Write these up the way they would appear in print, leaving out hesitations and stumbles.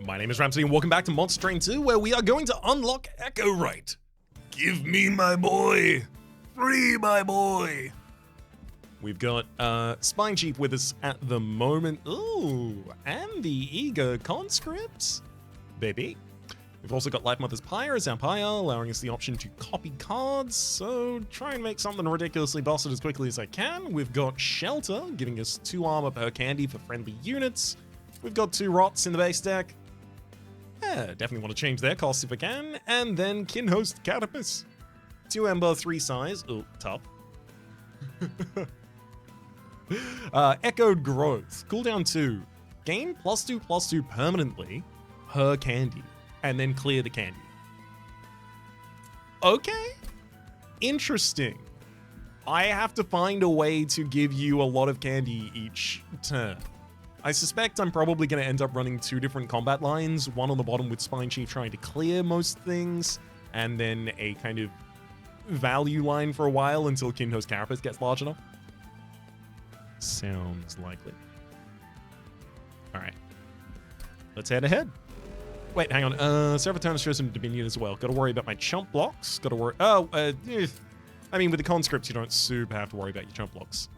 My name is Rhapsody and welcome back to Monster Train 2, where we are going to unlock Echo Right. Give me my boy! Free my boy! We've got Spine Chief with us at the moment. Ooh, and the eager conscripts, baby. We've also got Life Mother's Pyre as our Pyre, allowing us the option to copy cards, so try and make something ridiculously bossed as quickly as I can. We've got Shelter, giving us 2 armor per candy for friendly units. We've got 2 Rots in the base deck. Yeah, definitely want to change their costs if I can. And then Kinhost Carapace. 2 Ember, 3 Size. Oh, tough. Echoed Growth. Cooldown 2. Gain +2/+2 permanently per candy. And then clear the candy. Okay. Interesting. I have to find a way to give you a lot of candy each turn. I suspect I'm probably going to end up running 2 different combat lines, one on the bottom with Spine Chief trying to clear most things, and then a kind of value line for a while until Kinho's Carapace gets large enough. Sounds likely. Alright. Let's head ahead. Wait, hang on. Servatanus shows some Dominion as well. Gotta worry about my chump blocks. Gotta worry... I mean, with the conscripts, you don't super have to worry about your chump blocks.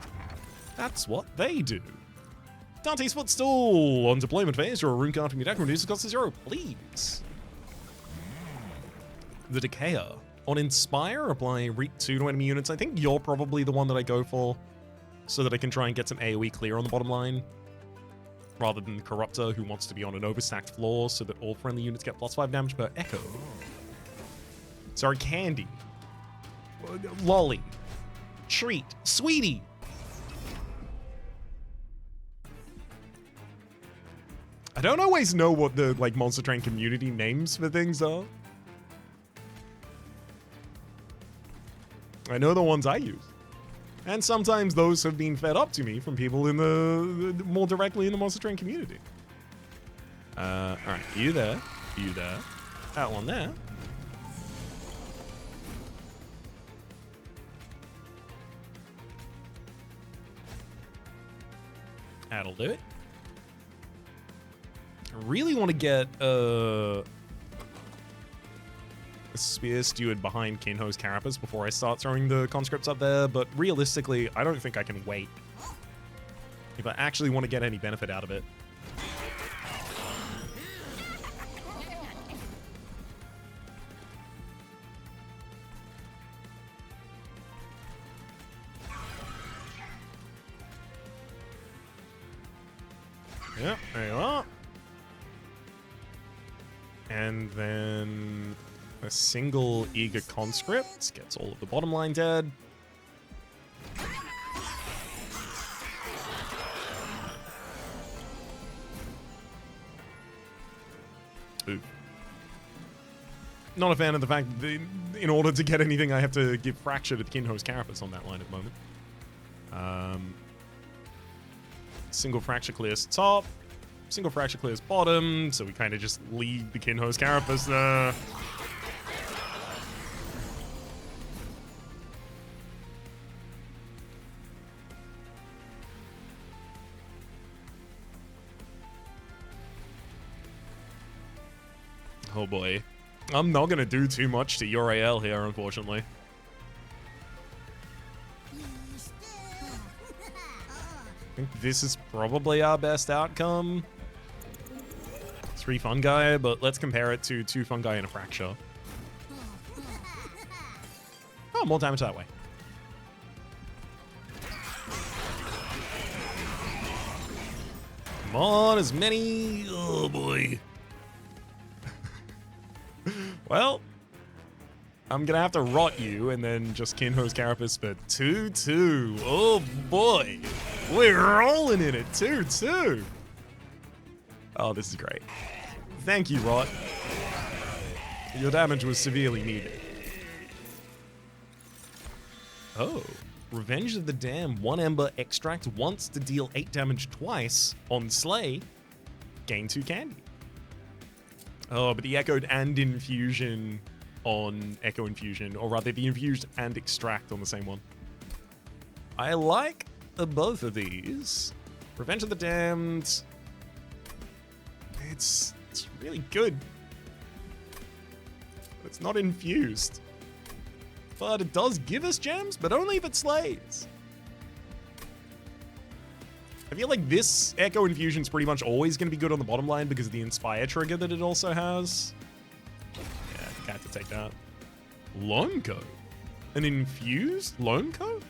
That's what they do. Dante's Footstool! On deployment phase, your rune card from your deck reduces cost to 0, please. The Decayer. On Inspire, apply Reap 2 to enemy units. I think you're probably the one that I go for, so that I can try and get some AoE clear on the bottom line, rather than Corruptor, who wants to be on an overstacked floor so that all friendly units get +5 damage per echo. Sorry, Candy. Lolly. Treat. Sweetie! I don't always know what the, Monster Train community names for things are. I know the ones I use. And sometimes those have been fed up to me from people in the more directly in the Monster Train community. Alright, you there. You there. That one there. That'll do it. I really want to get a Spear Steward behind Kinho's Carapace before I start throwing the conscripts up there, but realistically, I don't think I can wait if I actually want to get any benefit out of it. Yep, there you are. And then a single eager conscript gets all of the bottom line dead. Ooh. Not a fan of the fact that in order to get anything, I have to give Fracture to the Kinho's Carapace on that line at the moment. Single Fracture clears top. Single Fracture clears bottom, so we kind of just leave the Kinho's Carapace there. Oh boy. I'm not going to do too much to Uriel here, unfortunately. I think this is probably our best outcome. 3 fungi, but let's compare it to 2 fungi and a fracture. Oh, more damage that way. Come on, as many... Oh, boy. Well, I'm gonna have to rot you and then just Kinho's Carapace for 2/2. Oh, boy. We're rolling in it. 2/2. Oh, this is great. Thank you, Rot. Your damage was severely needed. Oh. Revenge of the Dam. 1 Ember extract once to deal 8 damage twice. On Slay, gain 2 candy. Oh, but the Echoed and Infusion on Echo Infusion, or rather the Infused and Extract on the same one. I like both of these. Revenge of the Damned. It's really good. It's not infused. But it does give us gems, but only if it slays. I feel like this Echo Infusion's pretty much always going to be good on the bottom line because of the Inspire trigger that it also has. Yeah, I think I have to take that. Lonco? An infused Lonco?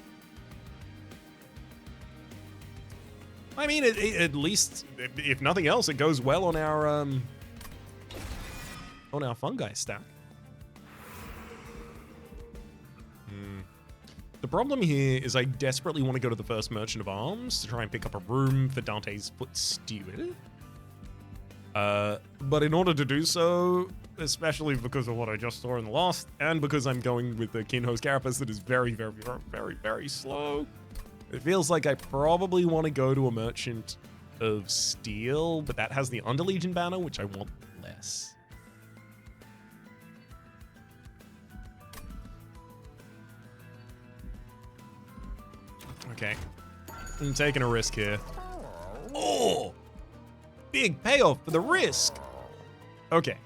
I mean, at least, if nothing else, it goes well on our fungi stack. The problem here is I desperately want to go to the first Merchant of Arms to try and pick up a room for Dante's Foot Steward. But in order to do so, especially because of what I just saw in the last, and because I'm going with the Kinho's Carapace that is very, very, very, very, very slow, it feels like I probably want to go to a Merchant of Steel, but that has the Underlegion banner, which I want less. Okay, I'm taking a risk here. Oh! Big payoff for the risk! Okay.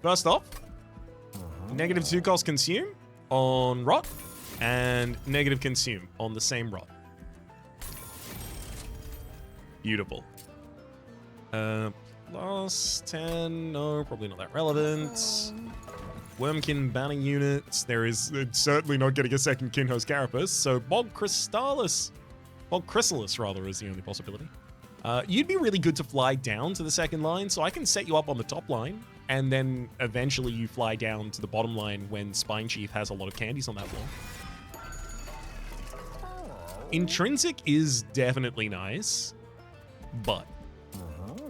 First off, -2 cost consume on Rot, and negative consume on the same Rot. Beautiful. Plus 10, no, probably not that relevant. Wormkin banner units. There is certainly not getting a second Kinho's Carapace, so Bog Chrysalis rather, is the only possibility. You'd be really good to fly down to the second line, so I can set you up on the top line, and then eventually you fly down to the bottom line when Spine Chief has a lot of candies on that wall. Intrinsic is definitely nice, but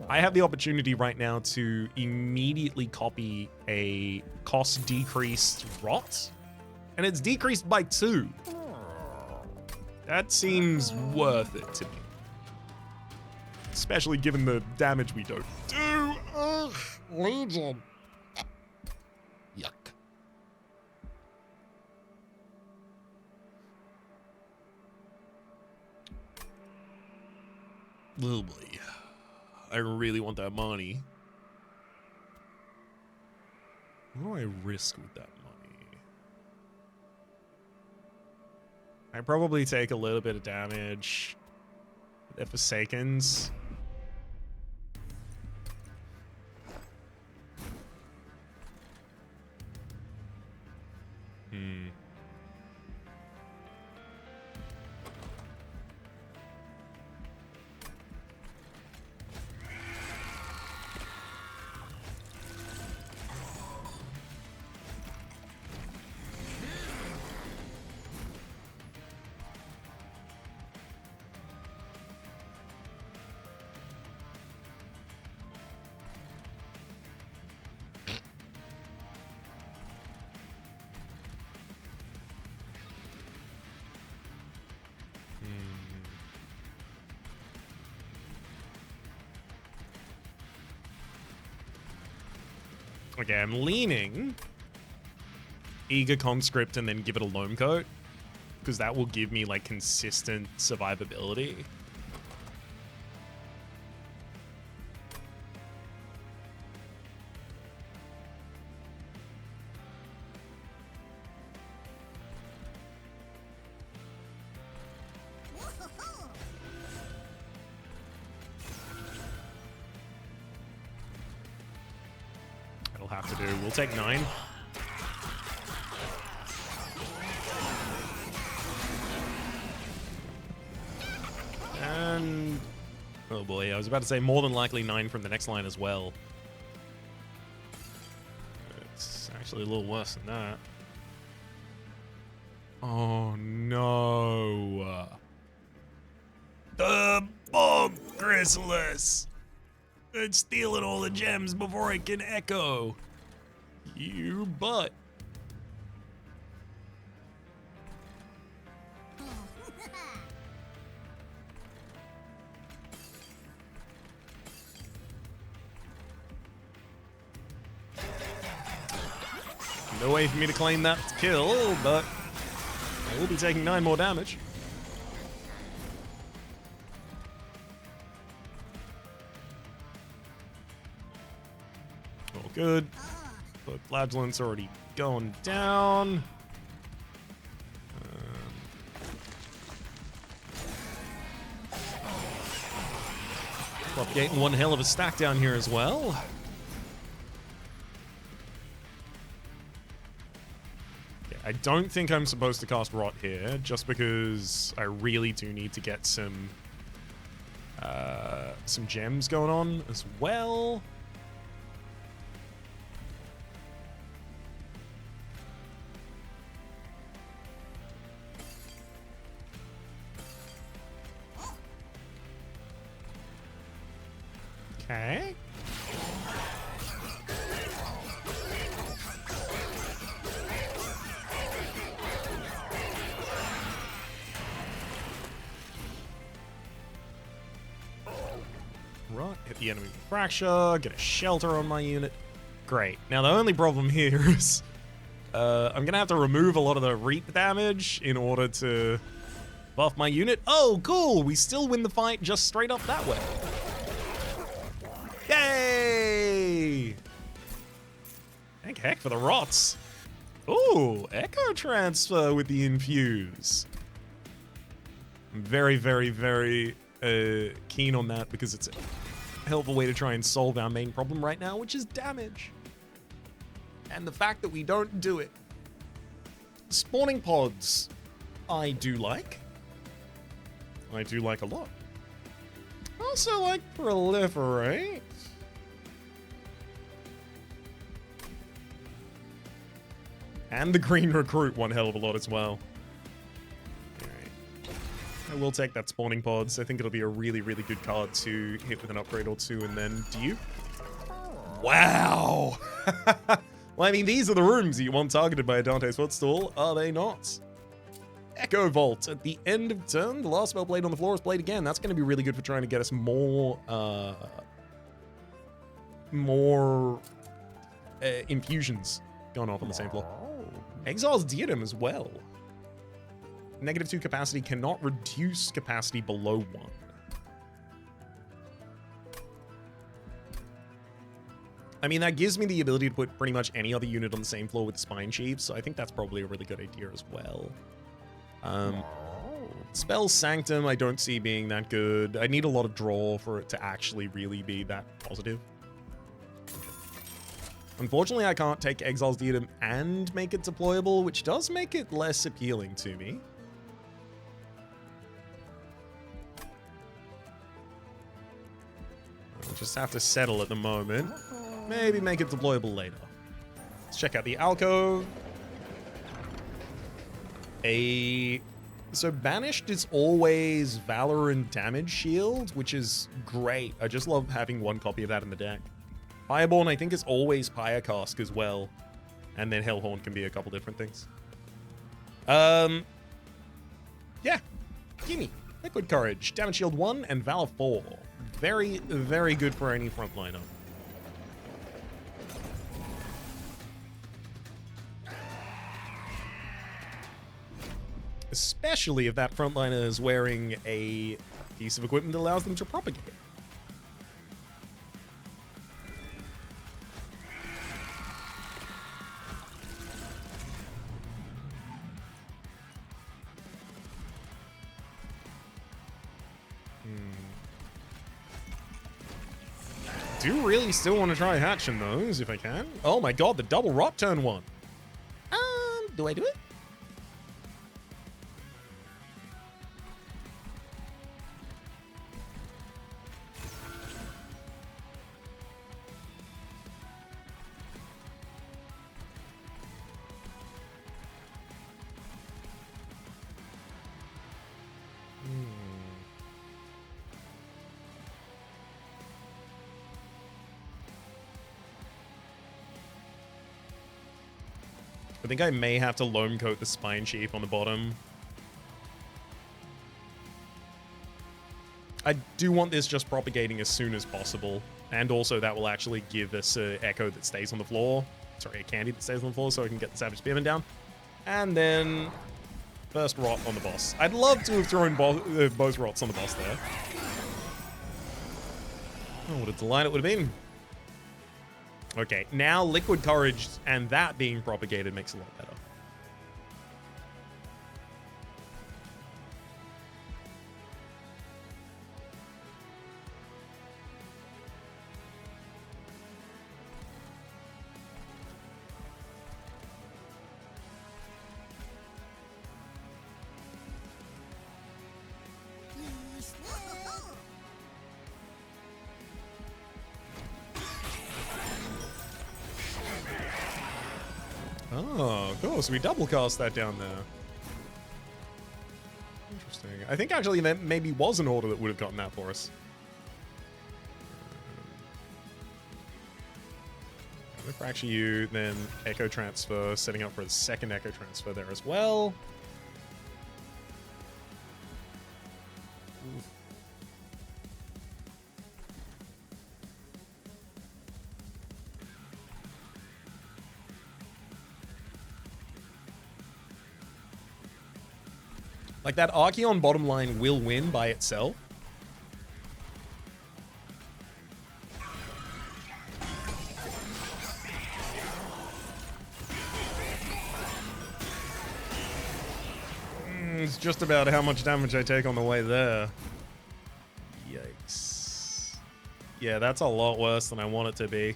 I have the opportunity right now to immediately copy a cost decreased Rot, and it's decreased by 2. That seems worth it to me. Especially given the damage we don't do. Ugh, Legion. Yuck. Oh boy. I really want that money. What do I risk with that money? I probably take a little bit of damage. The Forsakens. Okay, I'm leaning Eager Conscript and then give it a Loam Coat, because that will give me like consistent survivability. Have to do. We'll take 9. And oh boy, I was about to say more than likely 9 from the next line as well. It's actually a little worse than that. Oh no. The Bog Chrysalis! It's stealing all the gems before it can echo. You butt. No way for me to claim that kill, but I will be taking 9 more damage. good. But Flagellant's already going down. Propagating one hell of a stack down here as well. Yeah, I don't think I'm supposed to cast Rot here, just because I really do need to get some gems going on as well. Okay. Right, hit the enemy with Fracture, get a shelter on my unit. Great. Now the only problem here is I'm gonna have to remove a lot of the reap damage in order to buff my unit. Oh, cool! We still win the fight just straight up that way. Yay! Thank heck for the rots. Ooh, Echo Transfer with the Infuse. I'm very, very, very keen on that because it's a hell of a way to try and solve our main problem right now, which is damage. And the fact that we don't do it. Spawning pods, I do like. I do like a lot. Also like Proliferate. And the Green Recruit one hell of a lot as well. Alright. I will take that Spawning Pods. I think it'll be a really, really good card to hit with an upgrade or two and then dupe. Wow! Well, I mean, these are the rooms that you want targeted by a Dante's Footstool, are they not? Echo Vault. At the end of turn, the last spell played on the floor is played again. That's going to be really good for trying to get us more infusions going off on the same floor. Exile's Diadem as well. -2 capacity cannot reduce capacity below 1. I mean, that gives me the ability to put pretty much any other unit on the same floor with Spine Chiefs, so I think that's probably a really good idea as well. Spell Sanctum I don't see being that good. I need a lot of draw for it to actually really be that positive. Unfortunately, I can't take Exile's Diadem and make it deployable, which does make it less appealing to me. I'll just have to settle at the moment. Maybe make it deployable later. Let's check out the alcove. So Banished is always Valor and Damage Shield, which is great. I just love having one copy of that in the deck. Fireborn, I think, is always Pyre Cask as well. And then Hellhorn can be a couple different things. Yeah. Gimme. Liquid Courage, Damage Shield 1, and Valor 4. Very, very good for any frontliner. Especially if that frontliner is wearing a piece of equipment that allows them to propagate. Do really still want to try hatching those if I can. Oh my god, the double rot turn 1. Do I do it? I think I may have to Loam Coat the Spine Chief on the bottom. I do want this just propagating as soon as possible. And also that will actually give us an Echo that stays on the floor. Sorry, a Candy that stays on the floor so I can get the Savage Spearman down. And then first Rot on the boss. I'd love to have thrown both Rots on the boss there. Oh, what a delight it would have been. Okay, now Liquid Courage and that being propagated makes a lot better. Oh, of course, we double cast that down there. Interesting. I think actually there maybe was an order that would have gotten that for us. Fracture you, then Echo Transfer, setting up for a second Echo Transfer there as well. Oof. Like, that Arkion bottom line will win by itself. It's just about how much damage I take on the way there. Yikes. Yeah, that's a lot worse than I want it to be.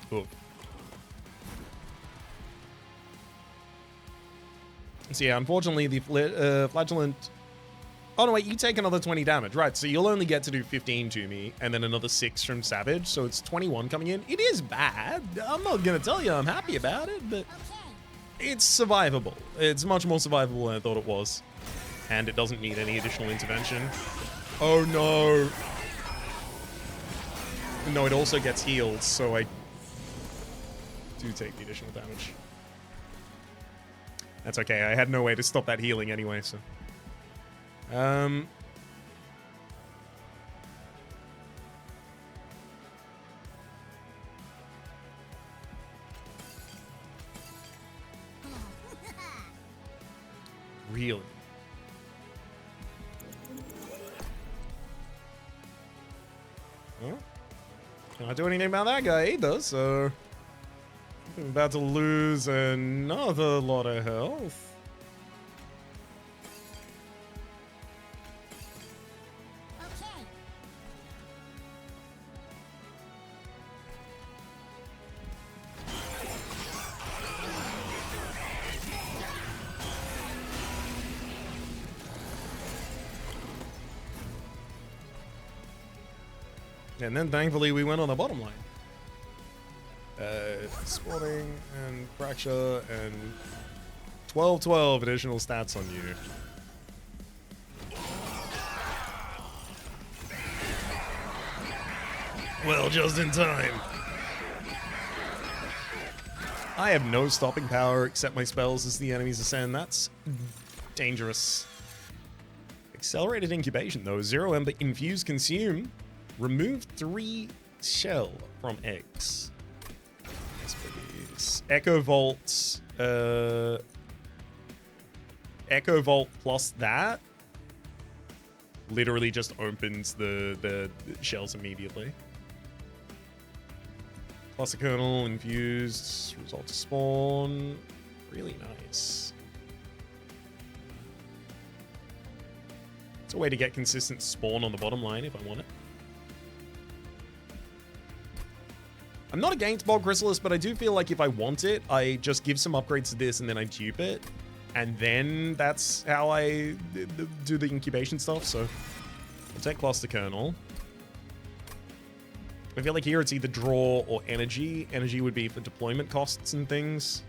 Cool. So yeah, unfortunately, the Flagellant... Oh, no, wait, you take another 20 damage. Right, so you'll only get to do 15 to me, and then another 6 from Savage, so it's 21 coming in. It is bad. I'm not going to tell you I'm happy about it, but it's survivable. It's much more survivable than I thought it was. And it doesn't need any additional intervention. Oh, no. No, it also gets healed, so I do take the additional damage. That's okay. I had no way to stop that healing anyway, so. Really? Well, can't do anything about that guy either, so I'm about to lose another lot of health. And then thankfully we went on the bottom line. Spawning and fracture and 12/12 additional stats on you. Well, just in time. I have no stopping power except my spells as the enemies ascend. That's dangerous. Accelerated incubation though. 0 Ember, infuse, consume. Remove 3 shell from eggs. Yes, please. Echo Vault. Echo Vault plus that literally just opens the shells immediately. Plus a kernel, infused, result to spawn. Really nice. It's a way to get consistent spawn on the bottom line if I want it. I'm not against Bog Chrysalis, but I do feel like if I want it, I just give some upgrades to this and then I dupe it. And then that's how I do the incubation stuff, so I'll take Cluster Kernel. I feel like here it's either draw or energy. Energy would be for deployment costs and things.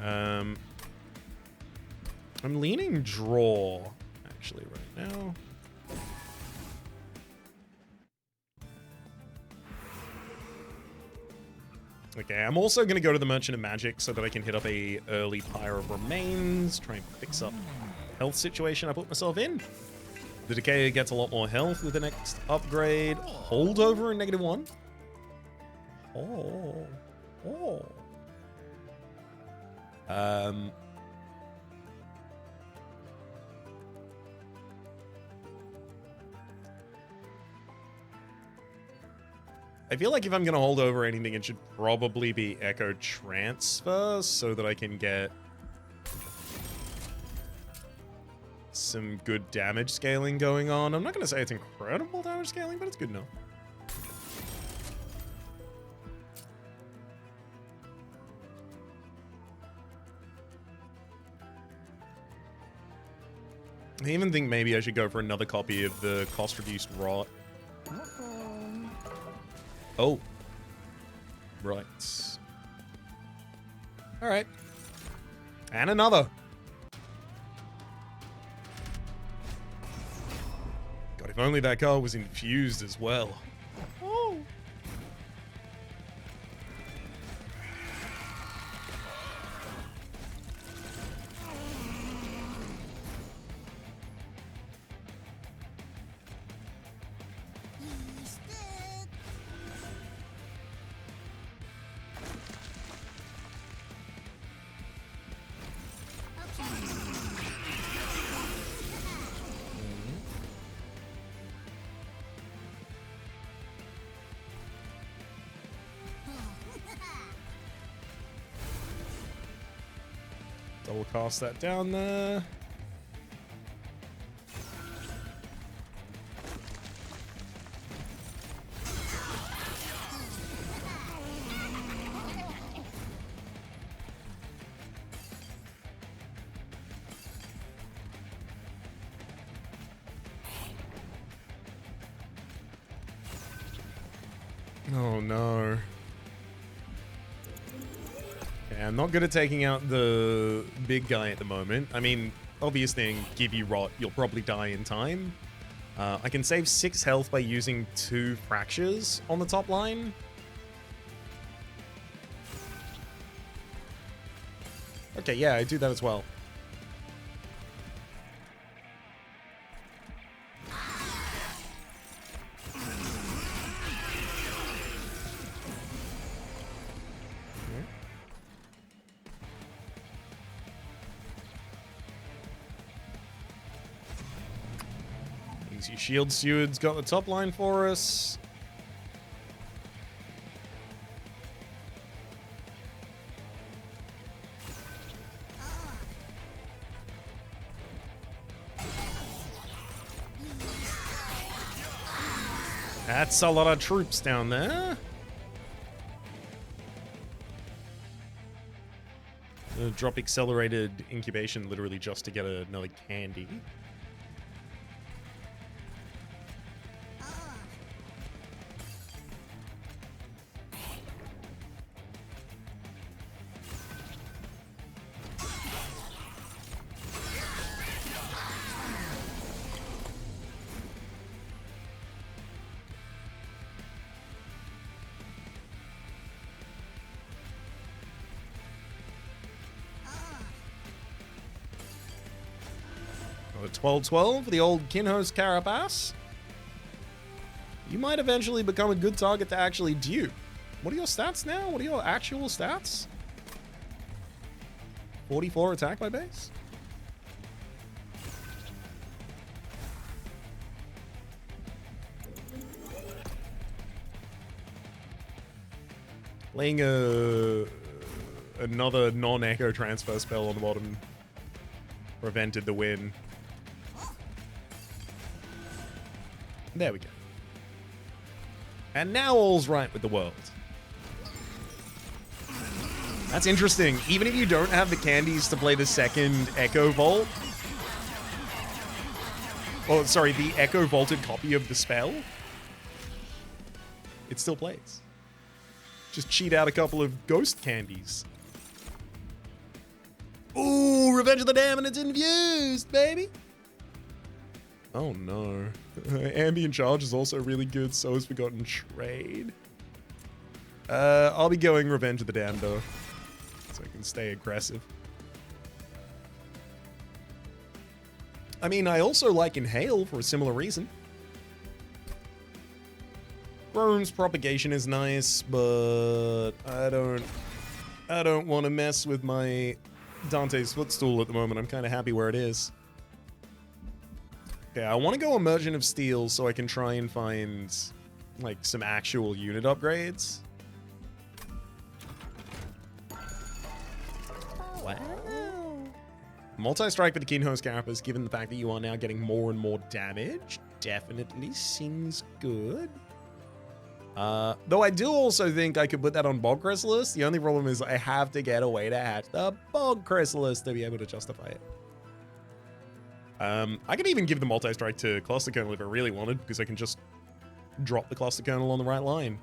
I'm leaning draw, actually, right now. Okay, I'm also going to go to the Merchant of Magic so that I can hit up a early Pyre of Remains, try and fix up the health situation I put myself in. The Decay gets a lot more health with the next upgrade. Holdover in -1. Oh. Oh. I feel like if I'm going to hold over anything, it should probably be Echo Transfer so that I can get some good damage scaling going on. I'm not going to say it's incredible damage scaling, but it's good enough. I even think maybe I should go for another copy of the cost-reduced Rot. Oh. Right. Alright. And another. God, if only that car was infused as well. Oh. Double cast that down there. Oh no. I'm not good at taking out the big guy at the moment. I mean, obvious thing, give you Rot, you'll probably die in time. I can save 6 health by using 2 fractures on the top line. Okay, yeah, I do that as well. Easy Shield Steward's got the top line for us. That's a lot of troops down there. Drop accelerated incubation literally just to get another candy. Another 12-12 for the old Kinhost Carapace. You might eventually become a good target to actually dupe. What are your stats now? What are your actual stats? 44 attack by base? Laying another non-echo transfer spell on the bottom prevented the win. There we go. And now all's right with the world. That's interesting. Even if you don't have the candies to play the second Echo Vault, oh, sorry, the Echo Vaulted copy of the spell, it still plays. Just cheat out a couple of ghost candies. Ooh, Revenge of the Damned, and it's infused, baby. Oh no. Ambient Charge is also really good, so is Forgotten Trade. I'll be going Revenge of the Damned though, so I can stay aggressive. I mean, I also like Inhale for a similar reason. Throne's Propagation is nice, but I don't want to mess with my Dante's Footstool at the moment. I'm kind of happy where it is. Okay, I want to go a Merchant of Steel so I can try and find, like, some actual unit upgrades. Wow. Multi-strike with the Keen Host Carapace, given the fact that you are now getting more and more damage, definitely seems good. Though I do also think I could put that on Bog Chrysalis. The only problem is I have to get a way to hatch the Bog Chrysalis to be able to justify it. I could even give the multi-strike to Cluster Kernel if I really wanted, because I can just drop the Cluster Kernel on the right line.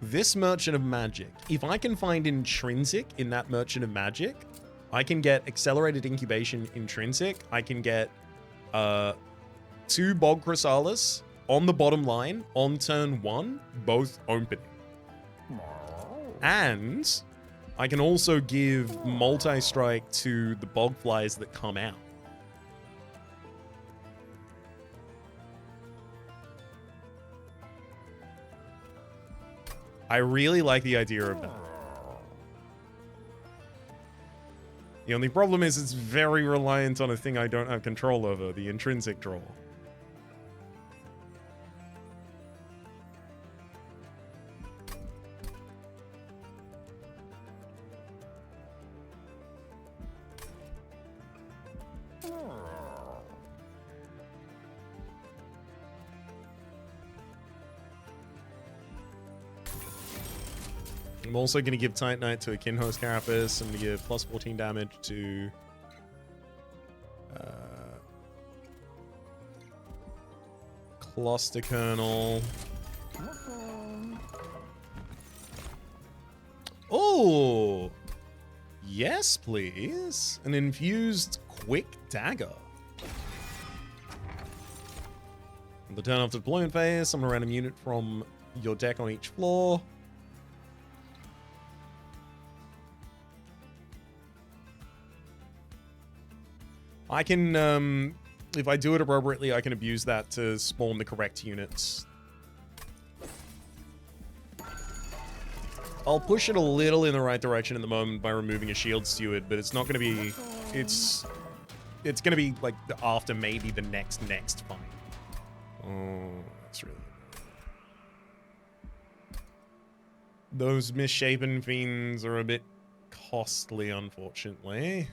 This Merchant of Magic, if I can find Intrinsic in that Merchant of Magic, I can get Accelerated Incubation Intrinsic. I can get 2 Bog Chrysalis on the bottom line on turn 1, both opening. And I can also give multi-strike to the Bog Flies that come out. I really like the idea of that. The only problem is it's very reliant on a thing I don't have control over, the intrinsic draw. I'm also going to give Titanite to a Kinhost Carapace. I'm going to give plus 14 damage to Cluster Kernel. Oh! Yes, please. An infused Quick Dagger. On the turn after deployment phase, summon a random unit from your deck on each floor. I can, if I do it appropriately, I can abuse that to spawn the correct units. I'll push it a little in the right direction at the moment by removing a Shield Steward, but it's not going to be, it's going to be like after maybe the next fight. Oh, that's really good. Those Misshapen Fiends are a bit costly, unfortunately.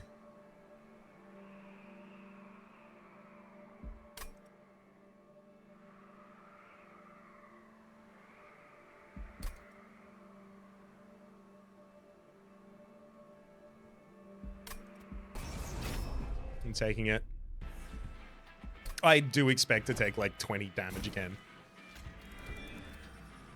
I'm taking it. I do expect to take like 20 damage again.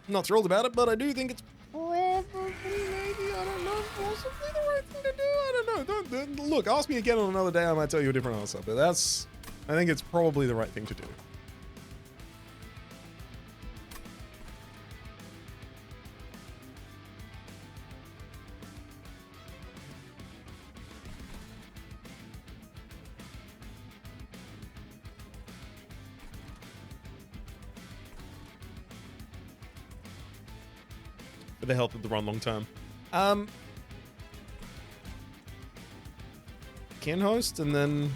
I'm not thrilled about it, but I do think it's probably maybe, I don't know, possibly the right thing to do. I don't know. Don't, look, ask me again on another day, I might tell you a different answer, but that's, I think it's probably the right thing to do. For the health of the run long term. Can host and then,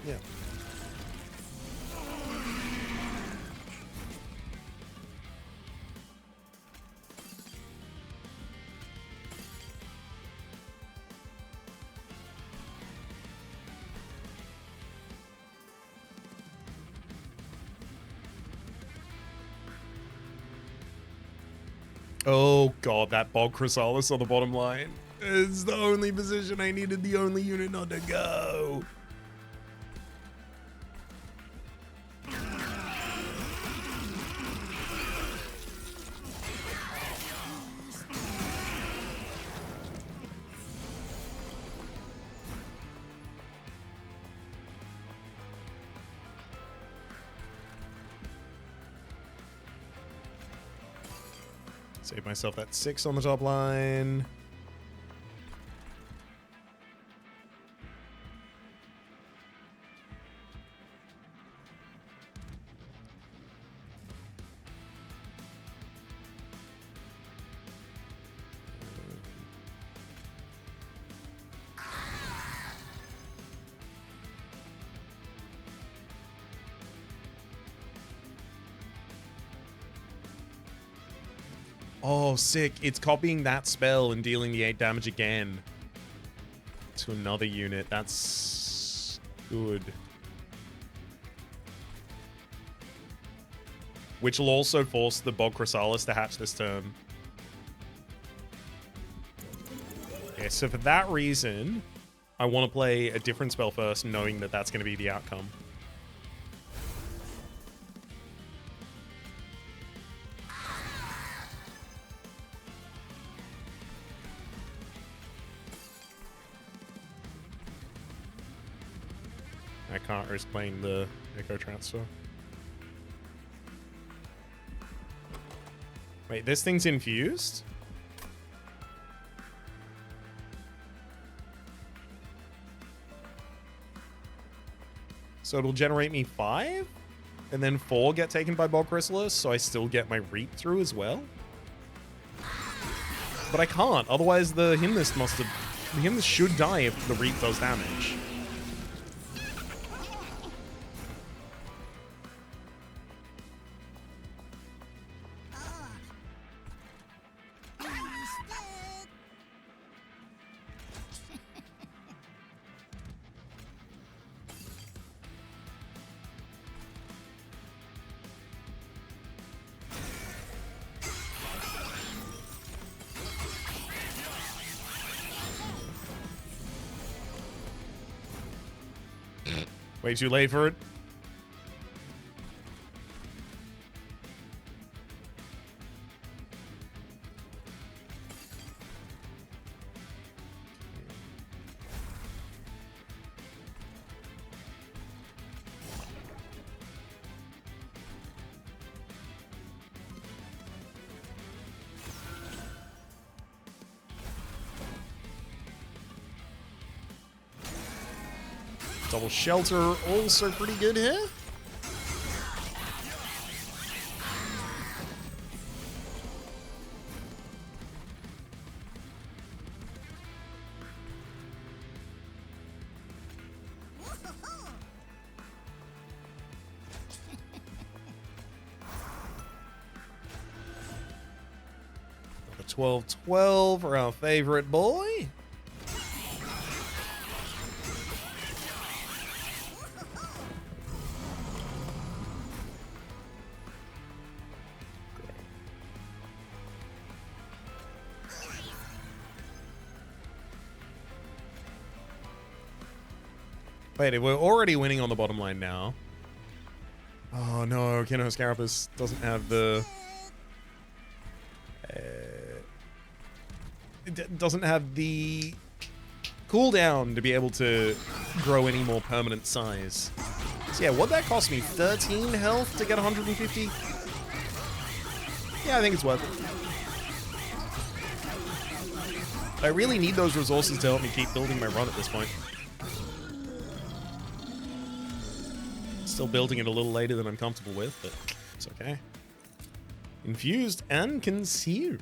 yeah. Oh god, that Bog Chrysalis on the bottom line is the only position I needed, the only unit not to go. Save myself that 6 on the top line. Oh, sick. It's copying that spell and dealing the 8 damage again to another unit. That's good. Which will also force the Bog Chrysalis to hatch this turn. Yeah, so for that reason, I want to play a different spell first, knowing that that's going to be the outcome. I can't risk playing the Echo Transfer. Wait, this thing's infused? So it'll generate me 5? And then 4 get taken by Bog Chrysalis, so I still get my Reap through as well? But I can't, otherwise the Hymnist must have... The Hymnist should die if the Reap does damage. Way too late for it. Double Shelter also pretty good here. The 12-12 for our favorite boy. Wait, we're already winning on the bottom line now. Oh no, Kinos Carapace doesn't have the... it doesn't have the cooldown to be able to grow any more permanent size. So yeah, what'd that cost me? 13 health to get 150? Yeah, I think it's worth it. I really need those resources to help me keep building my run at this point. Still building it a little later than I'm comfortable with, but it's okay. Infused and Conceal.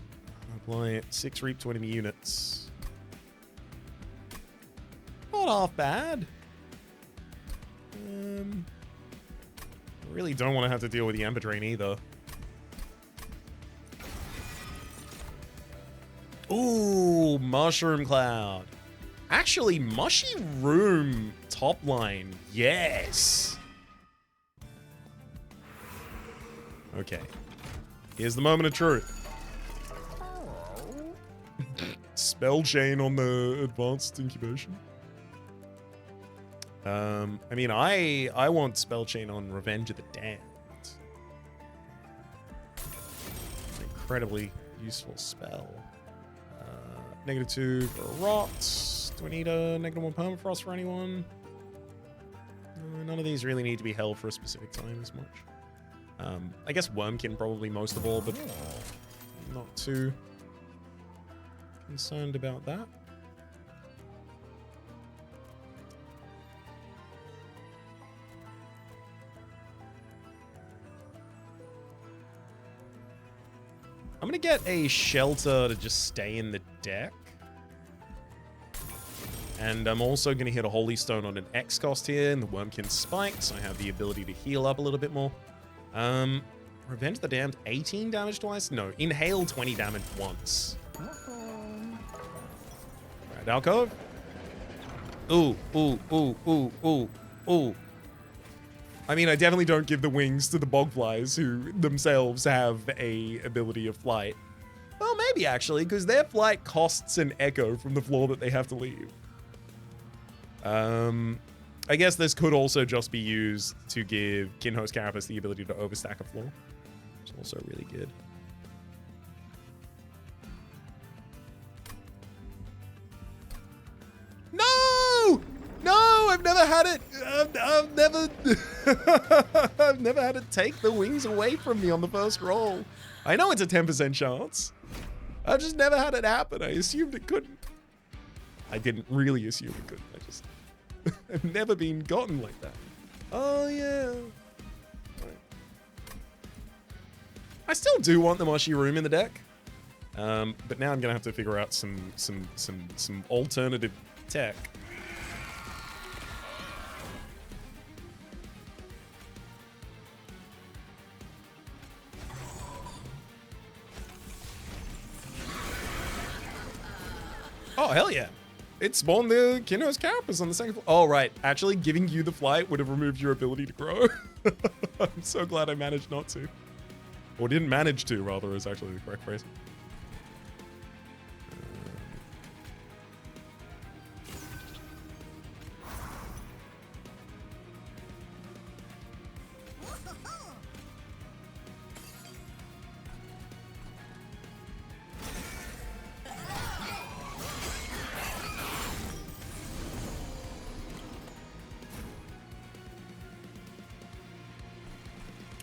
Apply 6 Reap to enemy units. Not half bad. I really don't want to have to deal with the Ember Drain either. Ooh, Mushroom Cloud. Actually, Mushy Room top line. Yes. Okay. Here's the moment of truth. Spell Chain on the advanced incubation. I mean, I want Spell Chain on Revenge of the Damned. Incredibly useful spell. -2 for a rot. Do we need a -1 permafrost for anyone? None of these really need to be held for a specific time as much. I guess Wormkin probably most of all, but Not too concerned about that. I'm gonna get a shelter to just stay in the deck. And I'm also gonna hit a Holy Stone on an X cost here, and the Wormkin Spike, so I have the ability to heal up a little bit more. Revenge the Damned, 18 damage twice? No, Inhale 20 damage once. Right, alcove. Ooh, ooh, ooh, ooh, ooh, ooh. I mean, I definitely don't give the wings to the bogflies, who themselves have a ability of flight. Well, maybe actually, because their flight costs an echo from the floor that they have to leave. I guess this could also just be used to give Kinho's Carapace the ability to overstack a floor. It's also really good. No! No, I've never had it. I've never, I've never had it take the wings away from me on the first roll. I know it's a 10% chance. I've just never had it happen. I assumed it couldn't. I didn't really assume it couldn't. I just, I've never been gotten like that. Oh yeah. Right. I still do want the Moshi Room in the deck, but now I'm gonna have to figure out some alternative tech. Oh, hell yeah. It spawned the Kinho's Carapace on the second floor. Oh, right. Actually, giving you the flight would have removed your ability to grow. I'm so glad I managed not to. Or didn't manage to, rather, is actually the correct phrase.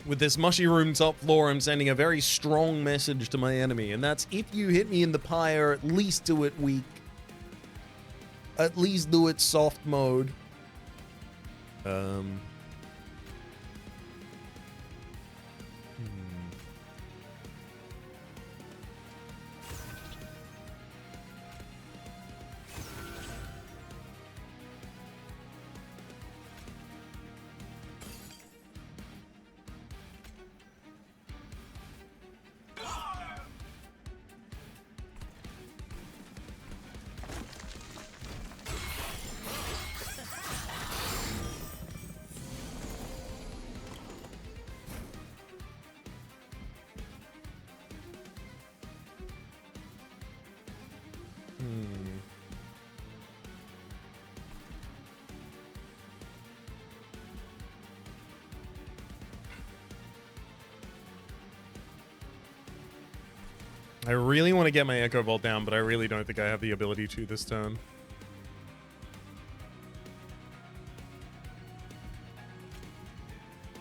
With this Mushy Room top floor, I'm sending a very strong message to my enemy, and that's if you hit me in the pyre, at least do it weak. At least do it soft mode. I really want to get my Echo Vault down, but I really don't think I have the ability to this turn.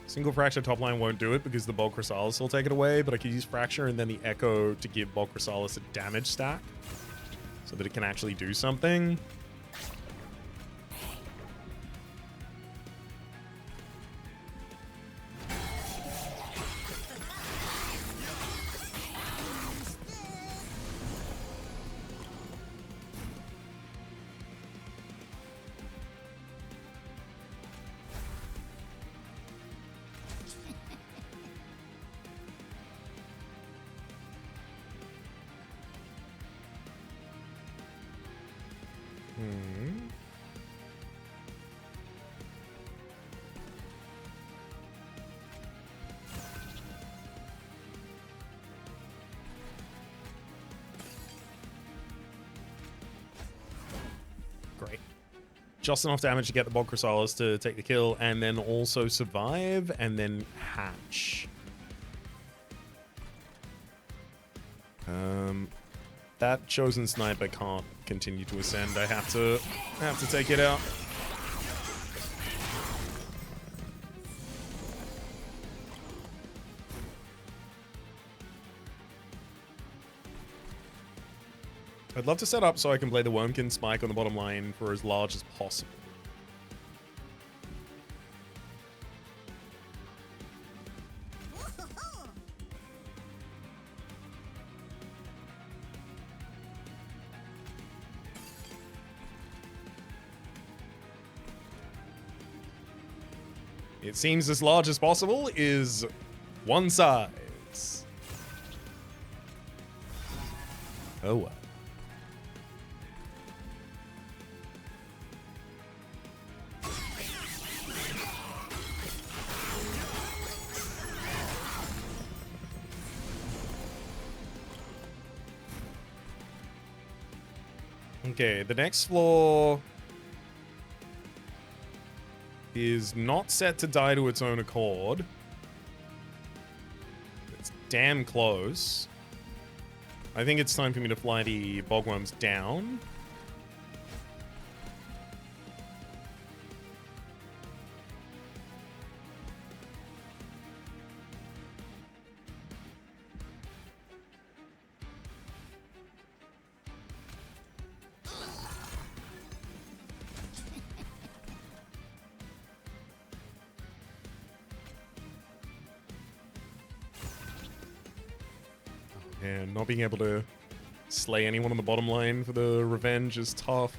Single Fracture top line won't do it because the Bulk Chrysalis will take it away, but I could use Fracture and then the Echo to give Bulk Chrysalis a damage stack so that it can actually do something. Great. Just enough damage to get the Bulk Chrysalis to take the kill, and then also survive, and then hatch. That Chosen Sniper can't continue to ascend. I have to take it out. I'd love to set up so I can play the Wormkin Spike on the bottom line for as large as possible. It seems as large as possible is one size. Oh well. Okay, the next floor is not set to die to its own accord. It's damn close. I think it's time for me to fly the bogworms down. And not being able to slay anyone on the bottom line for the revenge is tough.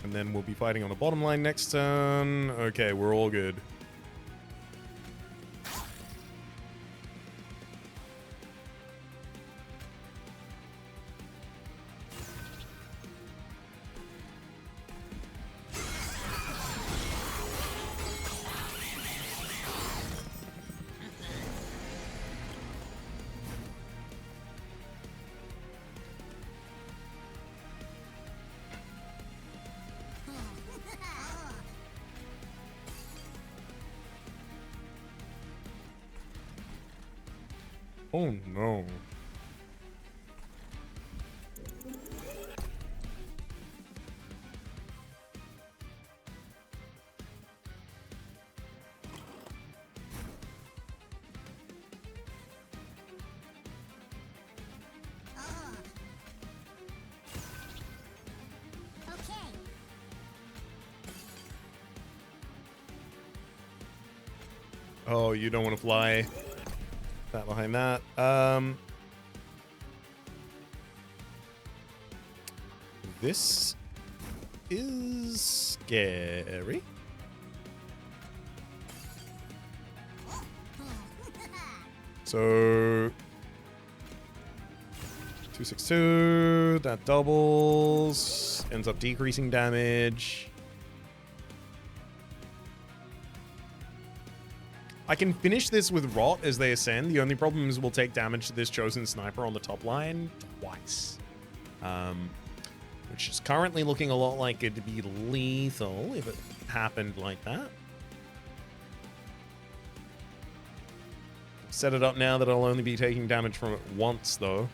And then we'll be fighting on the bottom line next turn. Okay, we're all good. Oh no. Oh, you don't want to fly. That behind that. This is scary. So 262, that doubles, ends up decreasing damage. I can finish this with Rot as they ascend. The only problem is we'll take damage to this chosen sniper on the top line twice. Which is currently looking a lot like it'd be lethal if it happened like that. Set it up now that I'll only be taking damage from it once, though.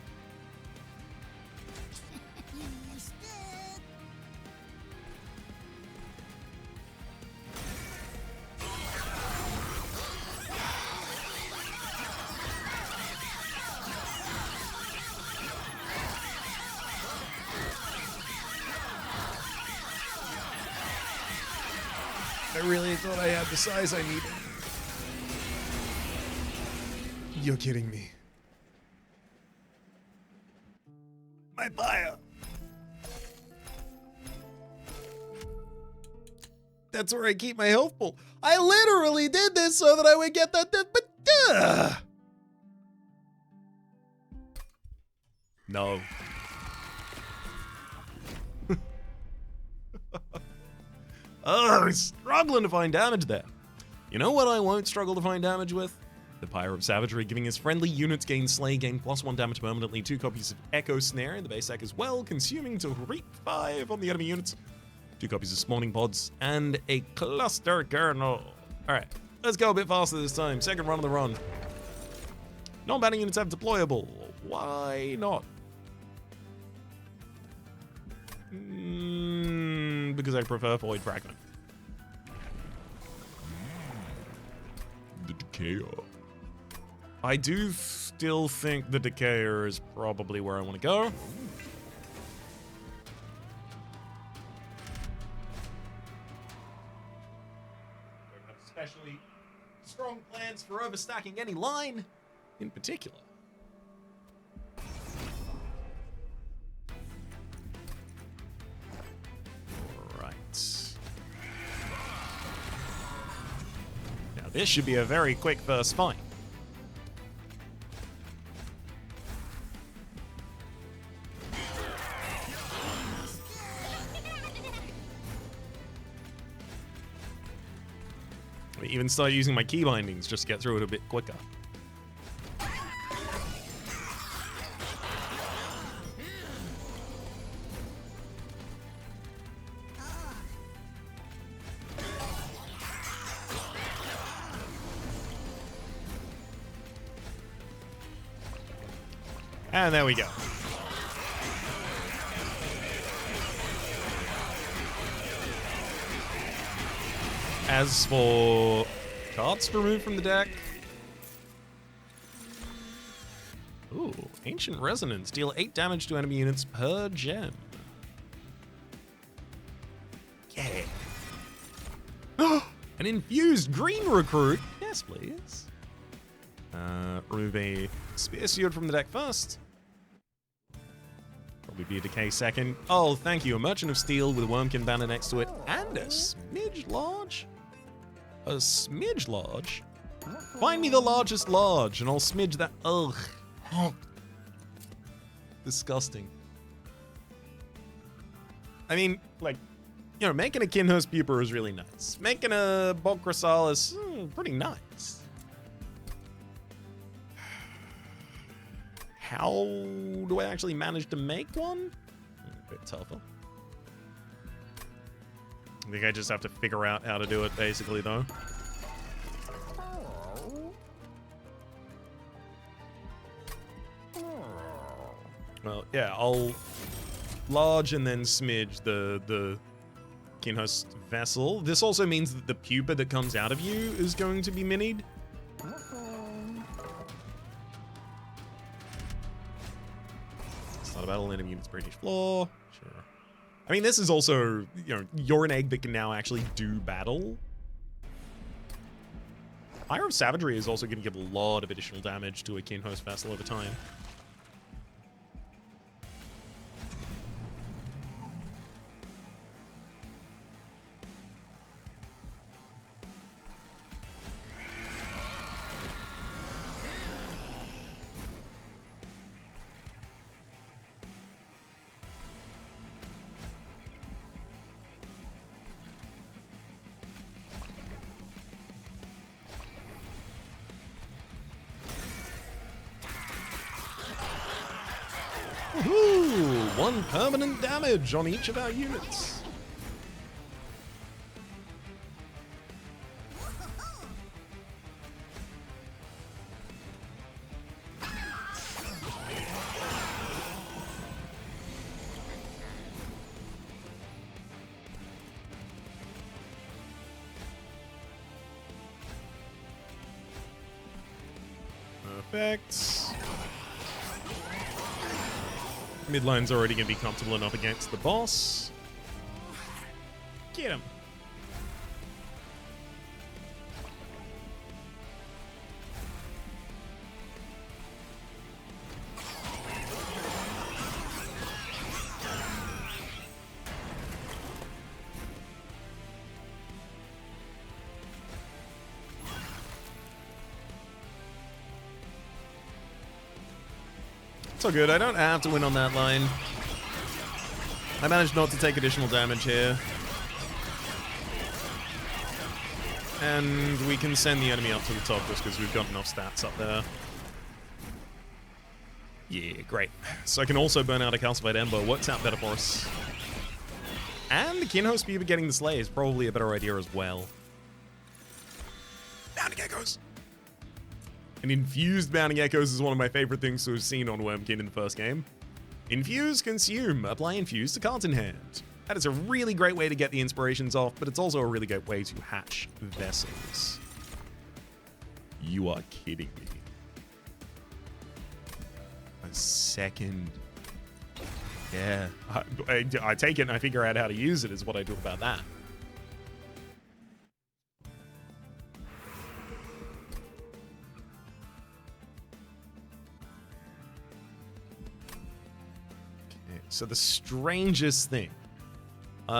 I really thought I had the size I needed. You're kidding me. My fire. That's where I keep my health pool. I literally did this so that I would get that, but no. Oh, struggling to find damage there. You know what I won't struggle to find damage with? The Pyre of Savagery, giving his friendly units gain slay, gain +1 damage permanently, 2 copies of Echo Snare in the base deck as well, consuming to reap 5 on the enemy units, 2 copies of Spawning Pods, and a Cluster Kernel. Alright, let's go a bit faster this time. Second run of the run. Non-battle units have deployable. Why not? Because I prefer Void Fragment. The Decayer. I do still think the Decayer is probably where I want to go. Don't have especially strong plans for overstacking any line in particular. This should be a very quick first fight. I even start using my key bindings just to get through it a bit quicker. And there we go. As for cards removed from the deck. Ooh, Ancient Resonance. Deal 8 damage to enemy units per gem. Yeah. An infused green recruit. Yes, please. Remove a Spear Steward from the deck first. Probably be a Decay second. Oh, thank you. A Merchant of Steel with a Wormkin banner next to it. And a Smidge Large? A Smidge Large? Find me the largest large and I'll smidge that. Ugh. Disgusting. I mean, like, you know, making a Kinhurst Pupa is really nice. Making a Bog Chrysalis, pretty nice. How do I actually manage to make one? A bit tougher. I think I just have to figure out how to do it, basically, though. Well, yeah, I'll large and then smidge the Kinhurst vessel. This also means that the pupa that comes out of you is going to be minied. Start a battle, enemy units British floor. Sure. I mean, this is also, you know, you're an egg that can now actually do battle. Pyre of Savagery is also going to give a lot of additional damage to a Kinhurst vessel over time. Ooh, 1 permanent damage on each of our units. Perfect. Midline's already going to be comfortable enough against the boss. Get him. It's all good. I don't have to win on that line. I managed not to take additional damage here. And we can send the enemy up to the top just because we've got enough stats up there. Yeah, great. So I can also burn out a Calcified Ember. Works out better for us. And the Kinhost Beaver getting the Slay is probably a better idea as well. Bounding Echoes! An Infused Bounding Echoes is one of my favorite things to have seen on Wormkin in the first game. Infuse, consume, apply infuse to cards in hand. That is a really great way to get the inspirations off, but it's also a really great way to hatch vessels. You are kidding me. A second. Yeah. I take it and I figure out how to use it is what I do about that. Okay, so the strangest thing. Do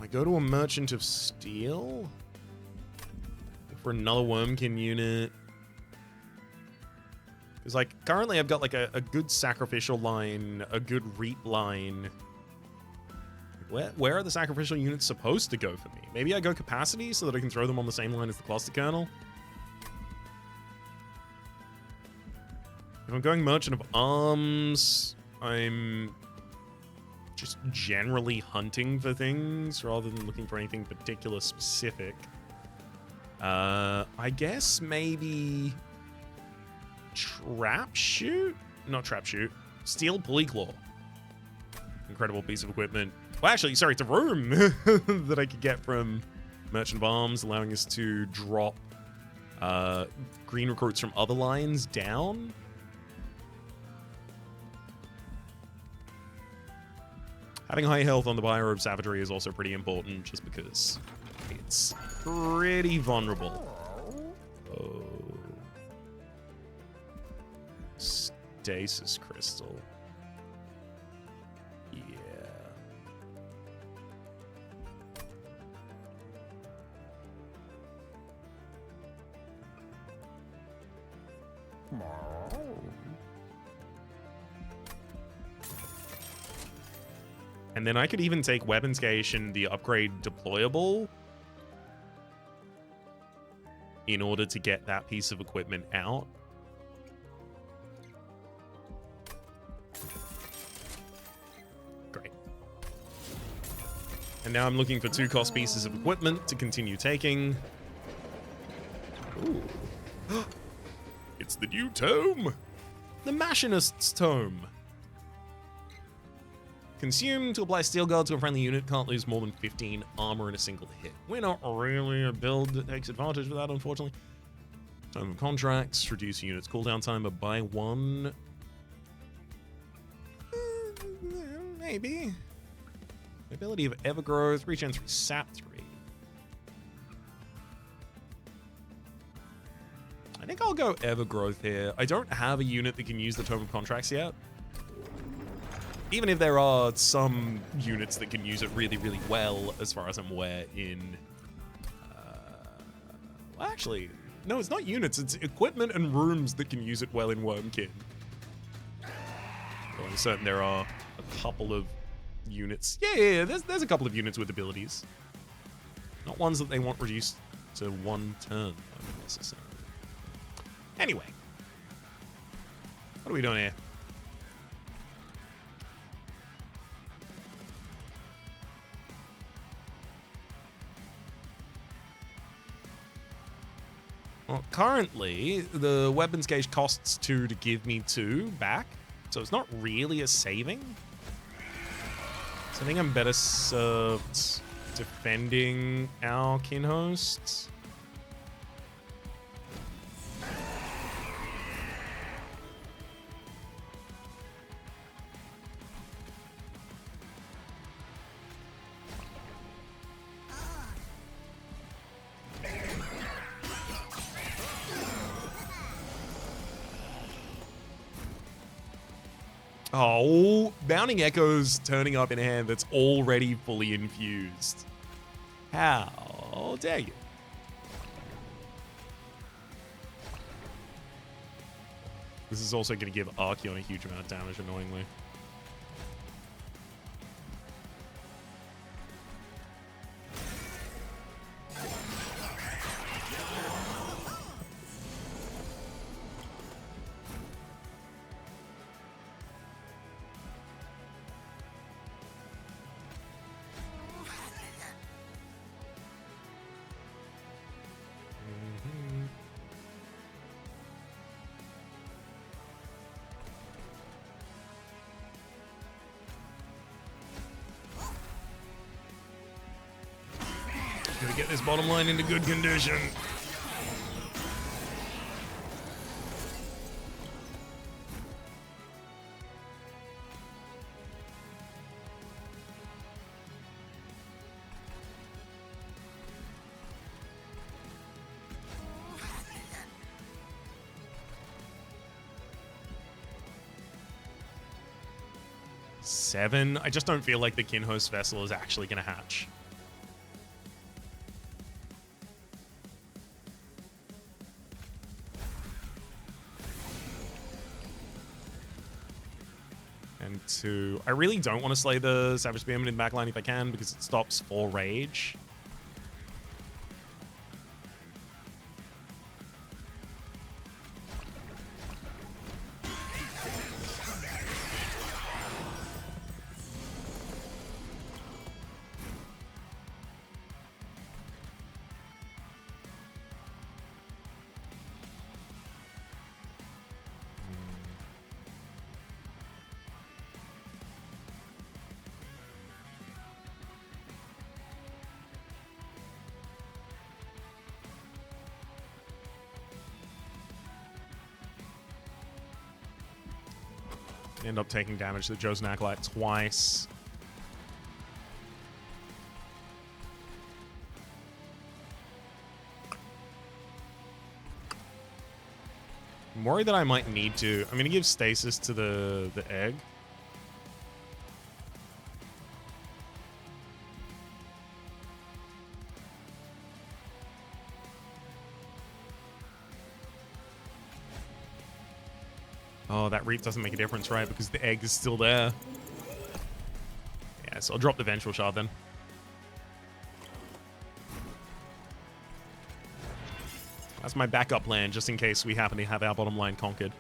I go to a Merchant of Steel? For another Wormkin unit? Because, like, currently I've got, like, a good Sacrificial line, a good Reap line. Where are the Sacrificial units supposed to go for me? Maybe I go Capacity so that I can throw them on the same line as the Cluster Kernel? If I'm going Merchant of Arms, I'm just generally hunting for things rather than looking for anything particular specific. I guess maybe Trap Shoot? Not Trap Shoot. Steel Pulley Claw. Incredible piece of equipment. Well, actually, sorry, it's a room that I could get from Merchant of Arms, allowing us to drop green recruits from other lines down. Having high health on the Bio of Savagery is also pretty important, just because it's pretty vulnerable. Oh. Stasis Crystal. Yeah. And then I could even take Weapons Gauge and the upgrade deployable in order to get that piece of equipment out. Great. And now I'm looking for 2 cost pieces of equipment to continue taking. Ooh. It's the new tome! The Machinist's Tome. Consume to apply Steel Guard to a friendly unit. Can't lose more than 15 armor in a single hit. We're not really a build that takes advantage of that, unfortunately. Tome of Contracts. Reduce a unit's cooldown timer by 1. Maybe. Ability of Evergrowth. Regen 3, Sap 3. I think I'll go Evergrowth here. I don't have a unit that can use the Tome of Contracts yet. Even if there are some units that can use it really, really well, as far as I'm aware, in... well, actually, no, it's not units. It's equipment and rooms that can use it well in Wormkin. Well, I'm certain there are a couple of units. Yeah, there's a couple of units with abilities. Not ones that they want reduced to 1 turn, necessarily. Anyway. What are we doing here? Well, currently, the Weapons Gauge costs 2 to give me 2 back, so it's not really a saving. So I think I'm better served defending our Kinhosts. Oh, Bounding Echoes turning up in a hand that's already fully infused. How dare you? This is also going to give Arkion a huge amount of damage, annoyingly. Gotta get this bottom line into good condition. Seven. I just don't feel like the Kinhost Vessel is actually going to hatch. And two, I really don't want to slay the Savage Spearman in the backline if I can, because it stops 4 rage. End up taking damage to Joe's Acolyte twice. I'm worried that I might need to. I'm going to give Stasis to the egg. Oh, that Reap doesn't make a difference, right? Because the egg is still there. Yeah, so I'll drop the Vengeful Shard then. That's my backup plan, just in case we happen to have our bottom line conquered.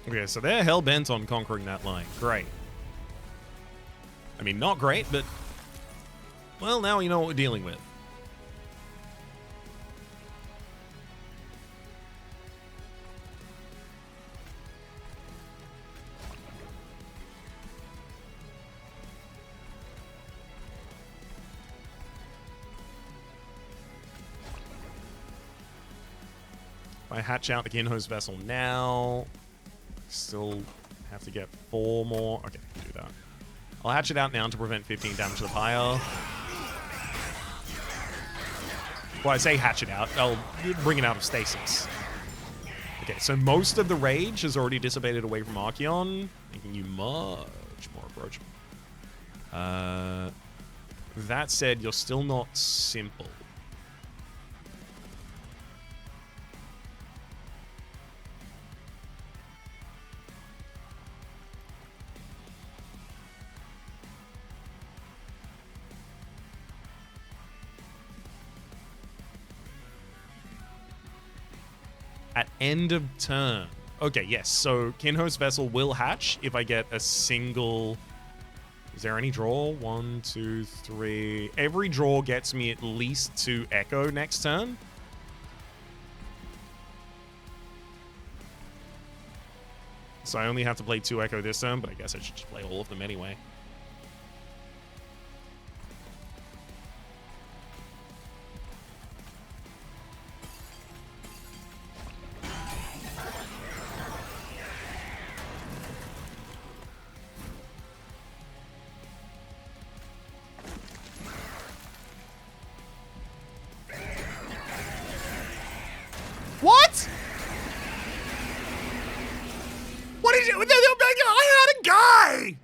Okay, so they're hell-bent on conquering that line. Great. I mean, not great, but... well, now you know what we're dealing with. If I hatch out the Kinhost Vessel now... still have to get 4 more. Okay, do that. I'll hatch it out now to prevent 15 damage to the pyre. Well, I say hatch it out. I'll bring it out of stasis. Okay, so most of the rage has already dissipated away from Arkion, making you much more approachable. That said, you're still not simple. At end of turn. Okay, yes. So Kinhost Vessel will hatch if I get a single... is there any draw? 1, 2, 3... every draw gets me at least 2 Echo next turn. So I only have to play 2 Echo this turn, but I guess I should just play all of them anyway. What did you? I had a guy!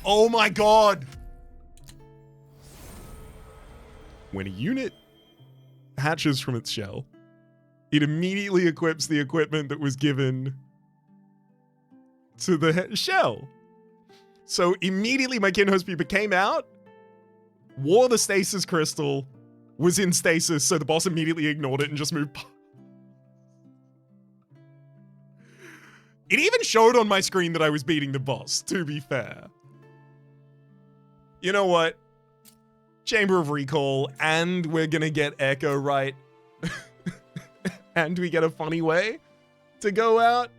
Oh my god. When a unit hatches from its shell, it immediately equips the equipment that was given to the shell. So immediately my Kinhost Pupa came out, wore the stasis crystal, was in stasis, so the boss immediately ignored it and just moved. It even showed on my screen that I was beating the boss, to be fair. You know what? Chamber of Recall, and we're gonna get Echo right. And we get a funny way to go out.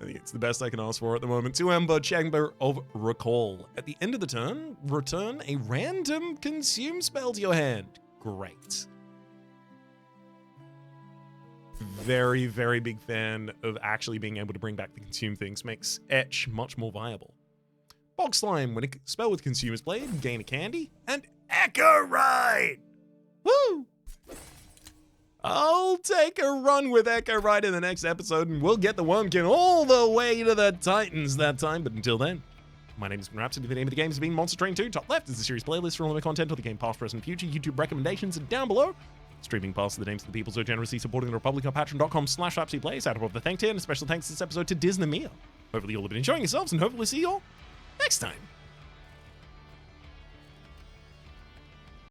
I think it's the best I can ask for at the moment. 2 Ember, Chamber of Recall. At the end of the turn, return a random consume spell to your hand. Great. Very, very big fan of actually being able to bring back the consume things. Makes Etch much more viable. Bog Slime, when a spell with consume is played, gain a candy, and Echo Right! Woo! I'll take a run with Echo Right in the next episode, and we'll get the Wormkin all the way to the Titans that time. But until then, my name is Rhapsody. The name of the game has been Monster Train 2. Top left is the series playlist for all of the content of the game past, present, future, YouTube recommendations, and down below, streaming past the names of the people so generously supporting the Republic on patreon.com/RhapsodyPlays. Out of the thank tier, and a special thanks this episode to Disney Mia. Hopefully you'll have been enjoying yourselves, and hopefully see you all next time.